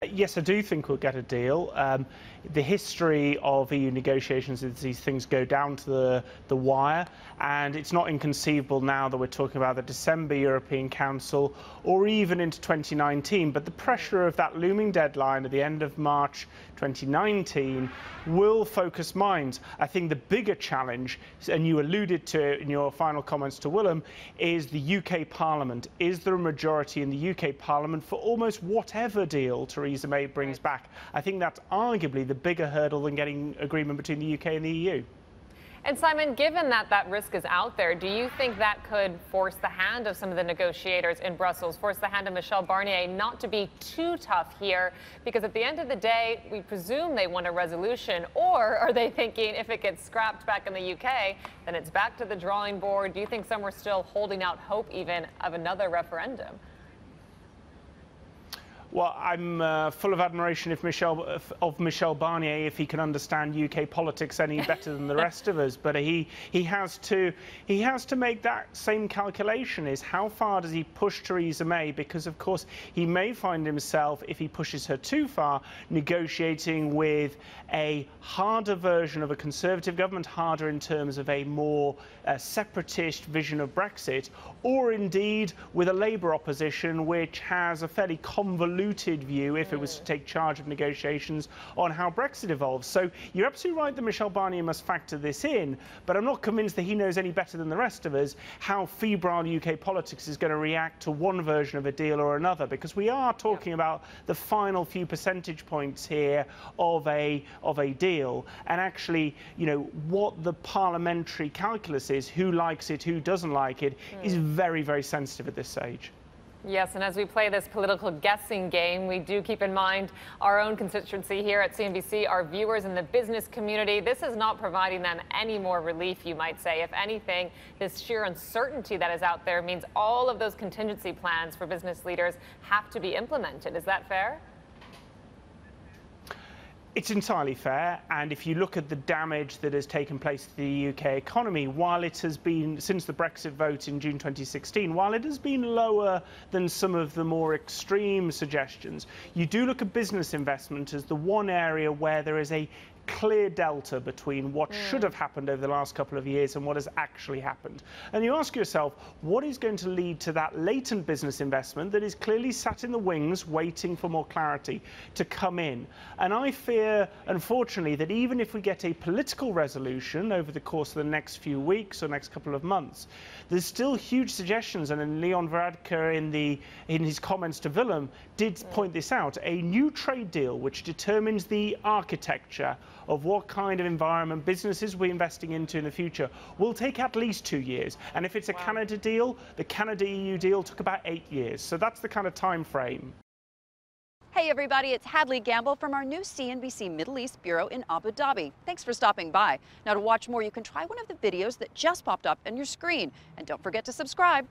Yes, I do think we'll get a deal. The history of EU negotiations is these things go down to the wire, and it's not inconceivable now that we're talking about the December European Council or even into 2019. But the pressure of that looming deadline at the end of March 2019 will focus minds. I think the bigger challenge, and you alluded to it in your final comments to Willem, is the UK Parliament. Is there a majority in the UK Parliament for almost whatever deal Theresa May brings back? I think that's arguably the bigger hurdle than getting agreement between the UK and the EU. And Simon, given that that risk is out there, do you think that could force the hand of some of the negotiators in Brussels, force the hand of Michel Barnier not to be too tough here? Because at the end of the day, we presume they want a resolution. Or are they thinking if it gets scrapped back in the UK, then it's back to the drawing board? Do you think some are still holding out hope even of another referendum? Well, I'm full of admiration of Michel Barnier if he can understand UK politics any better than the rest of us. But he has to make that same calculation: is how far does he push Theresa May? Because of course he may find himself, if he pushes her too far, negotiating with a harder version of a Conservative government, harder in terms of a more separatist vision of Brexit, or indeed with a Labour opposition which has a fairly convoluted view, if it was to take charge of negotiations, on how Brexit evolves. So you're absolutely right that Michel Barnier must factor this in, but I'm not convinced that he knows any better than the rest of us how febrile UK politics is going to react to one version of a deal or another, because we are talking about the final few percentage points here of a deal, and actually, you know, what the parliamentary calculus is, who likes it, who doesn't like it, is very, very sensitive at this stage. Yes, and as we play this political guessing game, we do keep in mind our own constituency here at CNBC, our viewers in the business community. This is not providing them any more relief, you might say. If anything, this sheer uncertainty that is out there means all of those contingency plans for business leaders have to be implemented. Is that fair? It's entirely fair, and if you look at the damage that has taken place to the UK economy, while it has been, since the Brexit vote in June 2016, while it has been lower than some of the more extreme suggestions, you do look at business investment as the one area where there is a clear delta between what should have happened over the last couple of years and what has actually happened. And you ask yourself, what is going to lead to that latent business investment that is clearly sat in the wings waiting for more clarity to come in? And I fear, unfortunately, that even if we get a political resolution over the course of the next few weeks or next couple of months, there's still huge suggestions, and Leon Varadkar in his comments to Willem did point this out, a new trade deal which determines the architecture of what kind of environment businesses we're investing into in the future will take at least 2 years. And if it's a Canada deal, the Canada-EU deal took about 8 years. So that's the kind of time frame. Hey everybody, it's Hadley Gamble from our new CNBC Middle East Bureau in Abu Dhabi. Thanks for stopping by. Now to watch more, you can try one of the videos that just popped up on your screen. And don't forget to subscribe.